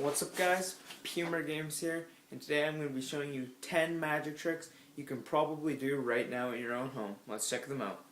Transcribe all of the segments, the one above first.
What's up guys, Pumer Games here, and today I'm going to be showing you 10 magic tricks you can probably do right now in your own home. Let's check them out.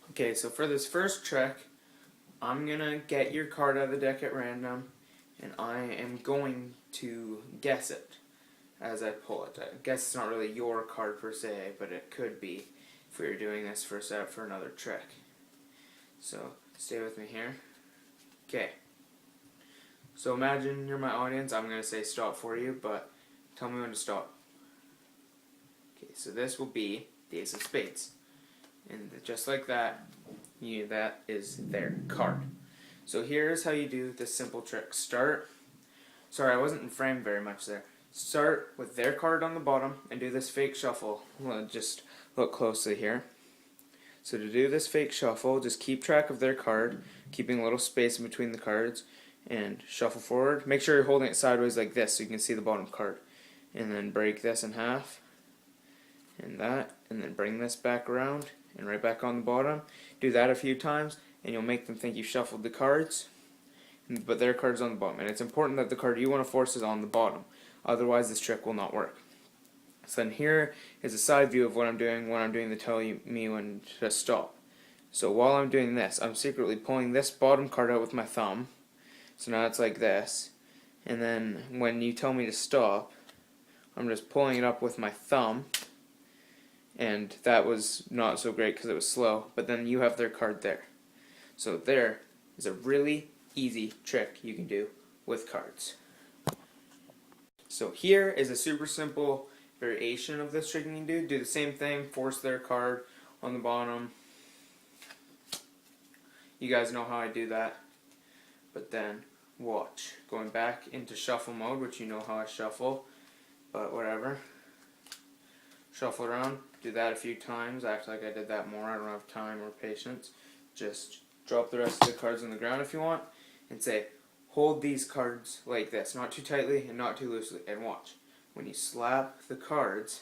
Okay, so for this first trick, I'm going to get your card out of the deck at random, and I am going to guess it as I pull it. I guess it's not really your card per se, but it could be if we were doing this for a setup for another trick. So stay with me here. Okay. So imagine you're my audience. I'm going to say stop for you, but tell me when to stop. Okay, so this will be the Ace of Spades. And just like that, that is their card. So here's how you do this simple trick. Sorry, I wasn't in frame very much there. Start with their card on the bottom and do this fake shuffle. Well, just look closely here. So to do this fake shuffle, just keep track of their card, keeping a little space in between the cards, and shuffle forward. Make sure you're holding it sideways like this so you can see the bottom card. And then break this in half, and that, and then bring this back around, and right back on the bottom. Do that a few times, and you'll make them think you shuffled the cards, but their card's on the bottom. And it's important that the card you want to force is on the bottom. Otherwise, this trick will not work. So then here is a side view of what I'm doing when I'm doing the tell me when to stop. So while I'm doing this, I'm secretly pulling this bottom card out with my thumb. So now it's like this. And then when you tell me to stop, I'm just pulling it up with my thumb. And that was not so great because it was slow. But then you have their card there. So there is a really easy trick you can do with cards. So here is a super simple variation of this trick you can do. Do the same thing, force their card on the bottom. You guys know how I do that. But then, watch. Going back into shuffle mode, which you know how I shuffle, but whatever. Shuffle around, do that a few times, act like I did that more, I don't have time or patience. Just drop the rest of the cards on the ground if you want, and say, hold these cards like this, not too tightly and not too loosely, and watch. When you slap the cards,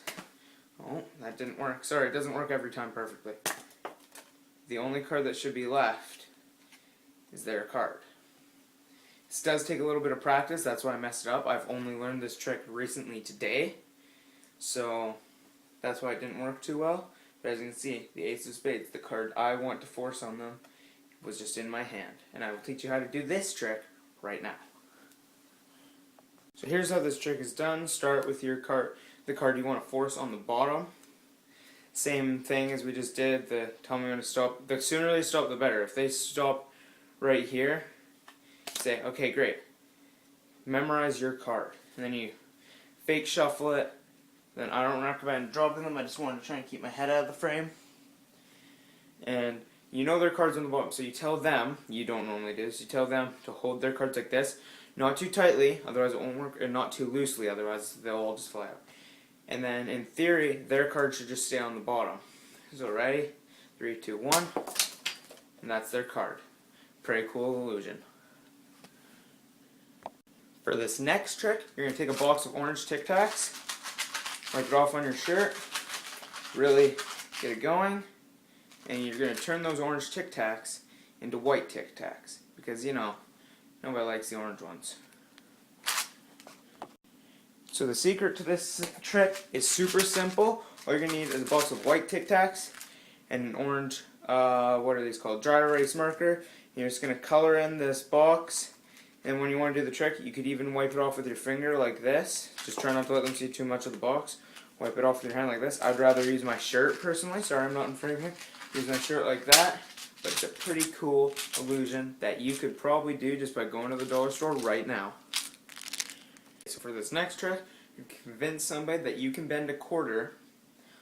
oh, that didn't work. Sorry, it doesn't work every time perfectly. The only card that should be left is their card. This does take a little bit of practice, that's why I messed it up. I've only learned this trick recently today, so that's why it didn't work too well. But as you can see, the Ace of Spades, the card I want to force on them, was just in my hand. And I will teach you how to do this trick right now. So here's how this trick is done. Start with your card, the card you want to force on the bottom. Same thing as we just did, the tell me when to stop. The sooner they stop, the better. If they stop right here, say, okay, great. Memorize your card. And then you fake shuffle it. Then I don't recommend dropping them, I just want to try and keep my head out of the frame. And you know their cards on the bottom, so you tell them, you don't normally do this, you tell them to hold their cards like this. Not too tightly, otherwise it won't work, and not too loosely, otherwise they'll all just fly out. And then, in theory, their card should just stay on the bottom. So ready? 3, 2, 1. And that's their card. Pretty cool illusion. For this next trick, you're going to take a box of orange Tic Tacs, wipe it off on your shirt, really get it going, and you're going to turn those orange Tic Tacs into white Tic Tacs. Because, you know, nobody likes the orange ones. So the secret to this trick is super simple. All you're going to need is a box of white Tic Tacs and an orange, what are these called? Dry erase marker. You're just going to color in this box. And when you want to do the trick, you could even wipe it off with your finger like this. Just try not to let them see too much of the box. Wipe it off with your hand like this. I'd rather use my shirt personally. Sorry, I'm not in frame here. Use my shirt like that. But it's a pretty cool illusion that you could probably do just by going to the dollar store right now. So for this next trick, you convince somebody that you can bend a quarter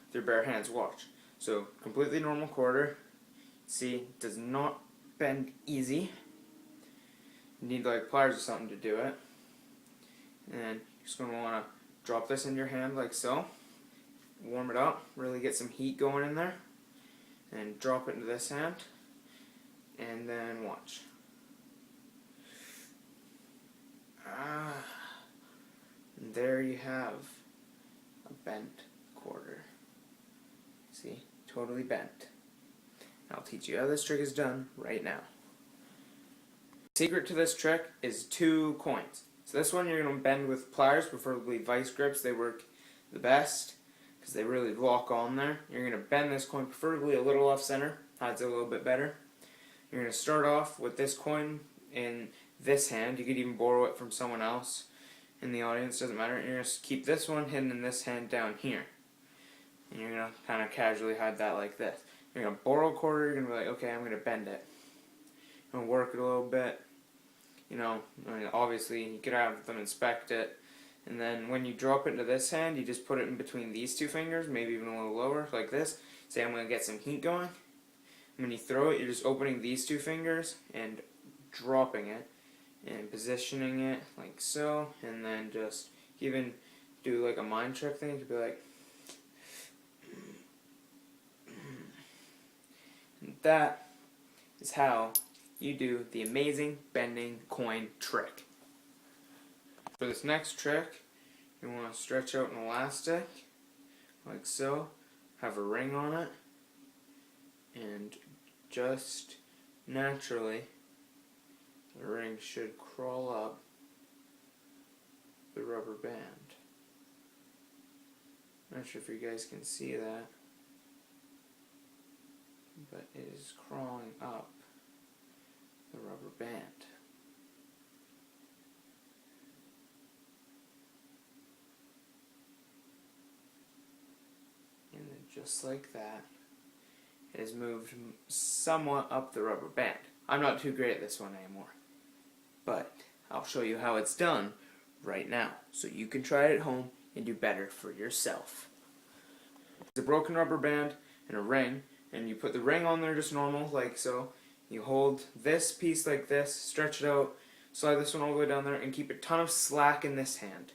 with your bare hands. Watch. So completely normal quarter. See, it does not bend easy. You need like pliers or something to do it. And you're just going to want to drop this in your hand like so. Warm it up. Really get some heat going in there. And drop it into this hand. And then watch. And there you have a bent quarter. See? Totally bent. I'll teach you how this trick is done right now. Secret to this trick is 2 coins. So this one you're going to bend with pliers, preferably vice grips. They work the best because they really lock on there. You're going to bend this coin, preferably a little off center, hides it a little bit better. You're going to start off with this coin in this hand. You could even borrow it from someone else in the audience, doesn't matter. You're going to keep this one hidden in this hand down here. And you're going to kind of casually hide that like this. You're going to borrow a quarter, you're going to be like, okay, I'm going to bend it. You're going to work it a little bit. You know, I mean, obviously you could have them inspect it. And then when you drop it into this hand, you just put it in between these 2 fingers, maybe even a little lower, like this. Say I'm going to get some heat going. When you throw it, you're just opening these 2 fingers and dropping it and positioning it like so, and then just even do like a mind trick thing. You could be like, and that is how you do the amazing bending coin trick. For this next trick, you want to stretch out an elastic like so, have a ring on it, and just naturally the ring should crawl up the rubber band. Not sure if you guys can see that, but it is crawling up the rubber band. And then just like that, it has moved somewhat up the rubber band. I'm not too great at this one anymore, but I'll show you how it's done right now, so you can try it at home and do better for yourself. It's a broken rubber band and a ring, and you put the ring on there just normal, like so. You hold this piece like this, stretch it out, slide this one all the way down there, and keep a ton of slack in this hand,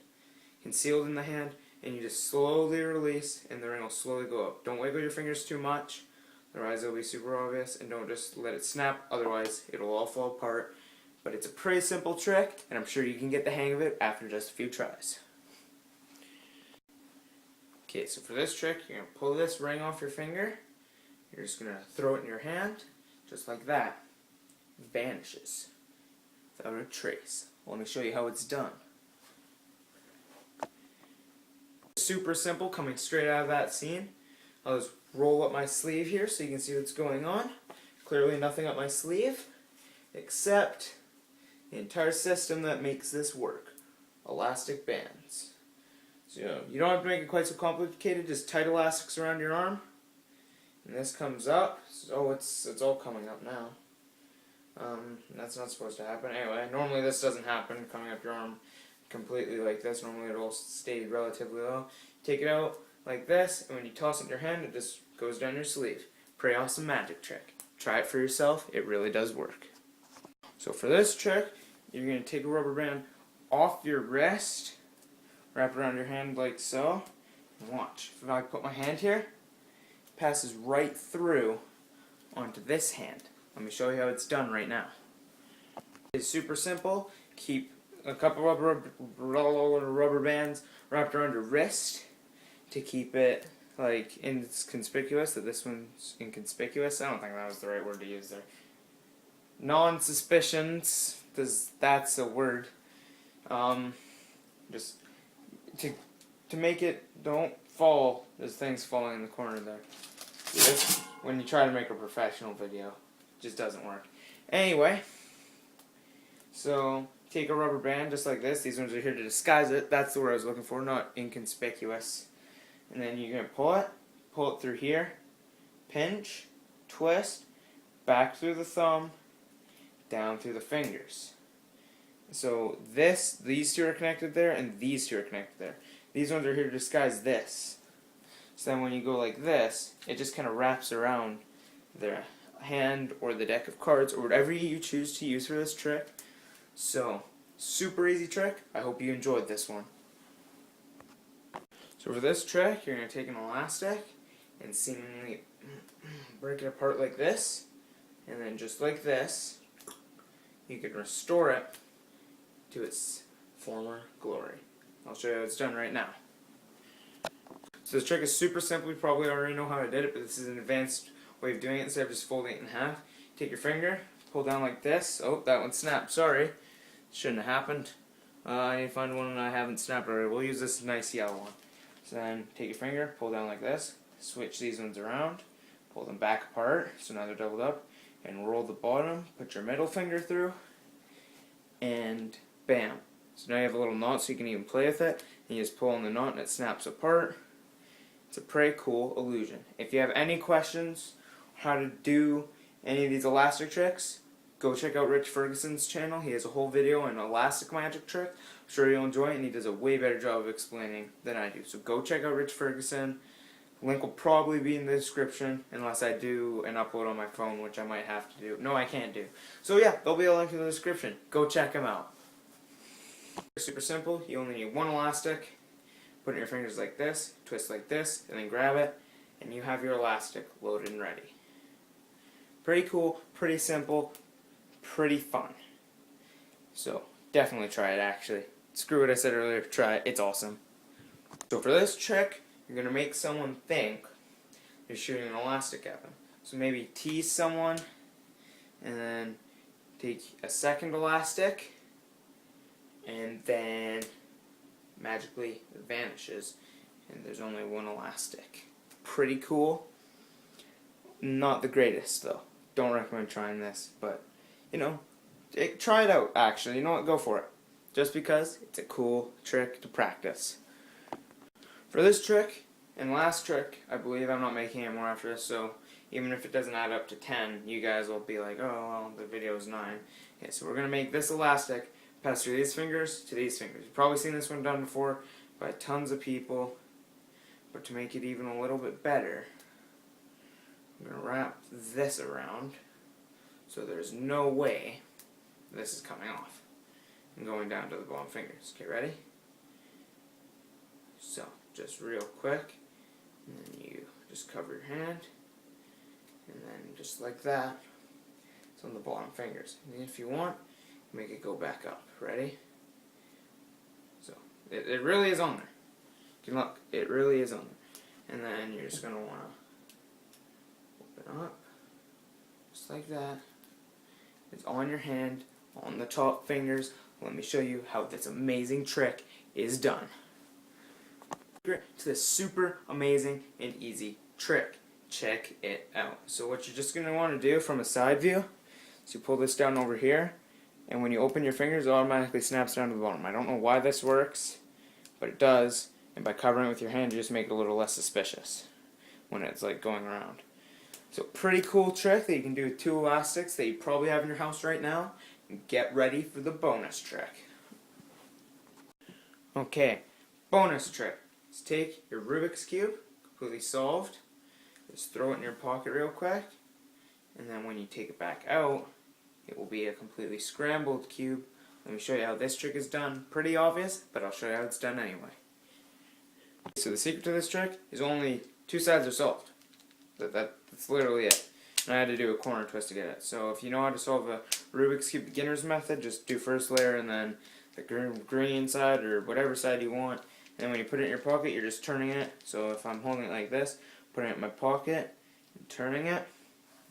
concealed in the hand, and you just slowly release, and the ring will slowly go up. Don't wiggle your fingers too much, otherwise it'll be super obvious, and don't just let it snap, otherwise it'll all fall apart. But it's a pretty simple trick, and I'm sure you can get the hang of it after just a few tries. Okay, so for this trick, you're going to pull this ring off your finger. You're just going to throw it in your hand, just like that. It vanishes without a trace. Well, let me show you how it's done. Super simple, coming straight out of that scene. I'll just roll up my sleeve here so you can see what's going on. Clearly nothing up my sleeve, except the entire system that makes this work. Elastic bands. So you don't have to make it quite so complicated, just tight elastics around your arm. And this comes up, so it's all coming up now. That's not supposed to happen. Anyway, normally this doesn't happen, coming up your arm completely like this. Normally it'll stay relatively low. Take it out like this, and when you toss it in your hand, it just goes down your sleeve. Pretty awesome magic trick. Try it for yourself, it really does work. So for this trick, you're going to take a rubber band off your wrist, wrap it around your hand like so, and watch. If I put my hand here, it passes right through onto this hand. Let me show you how it's done right now. It's super simple. Keep a couple of rubber bands wrapped around your wrist to keep it like inconspicuous. That this one's inconspicuous. I don't think that was the right word to use there. Non-suspicions, that's a word. Just to make it don't fall. There's things falling in the corner there. This, when you try to make a professional video, it just doesn't work. Anyway, so take a rubber band just like this. These ones are here to disguise it. That's the word I was looking for, not inconspicuous. And then you're gonna pull it through here, pinch, twist, back through the thumb, down through the fingers. So these 2 are connected there, and these 2 are connected there. These ones are here to disguise this. So then when you go like this, it just kind of wraps around the hand or the deck of cards or whatever you choose to use for this trick. So, super easy trick. I hope you enjoyed this one. So for this trick, you're going to take an elastic and seemingly break it apart like this, and then just like this, you can restore it to its former glory. I'll show you how it's done right now. So this trick is super simple. You probably already know how I did it, but this is an advanced way of doing it. Instead of just folding it in half, take your finger, pull down like this. Oh, that one snapped. Sorry. Shouldn't have happened. I need to find one I haven't snapped already. We'll use this nice yellow one. So then take your finger, pull down like this, switch these ones around, pull them back apart, so now they're doubled up, and roll the bottom, put your middle finger through, and bam. So now you have a little knot so you can even play with it, and you just pull on the knot and it snaps apart. It's a pretty cool illusion. If you have any questions on how to do any of these elastic tricks, go check out Rich Ferguson's channel. He has a whole video on elastic magic trick. I'm sure you'll enjoy it, and he does a way better job of explaining than I do. So go check out Rich Ferguson. Link will probably be in the description, unless I do an upload on my phone, which I might have to do. No, I can't do. So yeah, there'll be a link in the description. Go check him out. Super simple. You only need one elastic. Put in your fingers like this, twist like this, and then grab it, and you have your elastic loaded and ready. Pretty cool, pretty simple, pretty fun. So definitely try it, actually. Screw what I said earlier, try it, it's awesome. So for this trick, you're going to make someone think you're shooting an elastic at them. So maybe tease someone, and then take a second elastic, and then magically it vanishes, and there's only one elastic. Pretty cool. Not the greatest, though. Don't recommend trying this, but, you know, try it out, actually. You know what? Go for it. Just because it's a cool trick to practice. For this trick and last trick, I believe I'm not making any more after this, so even if it doesn't add up to 10, you guys will be like, oh, well, the video is 9. Okay, so we're going to make this elastic pass through these fingers to these fingers. You've probably seen this one done before by tons of people, but to make it even a little bit better, I'm going to wrap this around so there's no way this is coming off and going down to the bottom fingers. Okay, ready? So, just real quick, and then you just cover your hand, and then just like that, it's on the bottom fingers. And if you want, make it go back up. Ready? So, it really is on there. You can look, it really is on there. And then you're just going to want to open up, just like that. It's on your hand, on the top fingers. Let me show you how this amazing trick is done. To this super amazing and easy trick. Check it out. So what you're just going to want to do from a side view is you pull this down over here, and when you open your fingers it automatically snaps down to the bottom. I don't know why this works, but it does, and by covering it with your hand you just make it a little less suspicious when it's like going around. So pretty cool trick that you can do with 2 elastics that you probably have in your house right now. And get ready for the bonus trick. Okay, bonus trick. Just take your Rubik's Cube, completely solved, just throw it in your pocket real quick, and then when you take it back out, it will be a completely scrambled cube. Let me show you how this trick is done. Pretty obvious, but I'll show you how it's done anyway. So the secret to this trick is only 2 sides are solved. That's literally it. And I had to do a corner twist to get it. So if you know how to solve a Rubik's Cube beginner's method, just do first layer and then the green side or whatever side you want. And then when you put it in your pocket, you're just turning it. So if I'm holding it like this, putting it in my pocket, and turning it,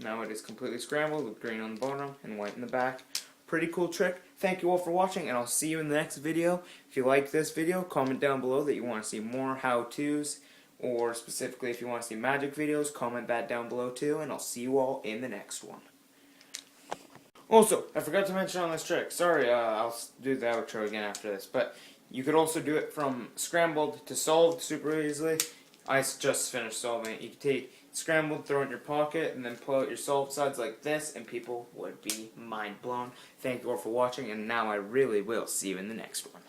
now it is completely scrambled with green on the bottom and white in the back. Pretty cool trick. Thank you all for watching, and I'll see you in the next video. If you like this video, comment down below that you want to see more how-tos, or specifically if you want to see magic videos, comment that down below too, and I'll see you all in the next one. Also, I forgot to mention on this trick, sorry, I'll do the outro again after this, but you could also do it from scrambled to solved super easily. I just finished solving it. You could take scrambled, throw it in your pocket, and then pull out your solved sides like this, and people would be mind blown. Thank you all for watching, and now I really will see you in the next one.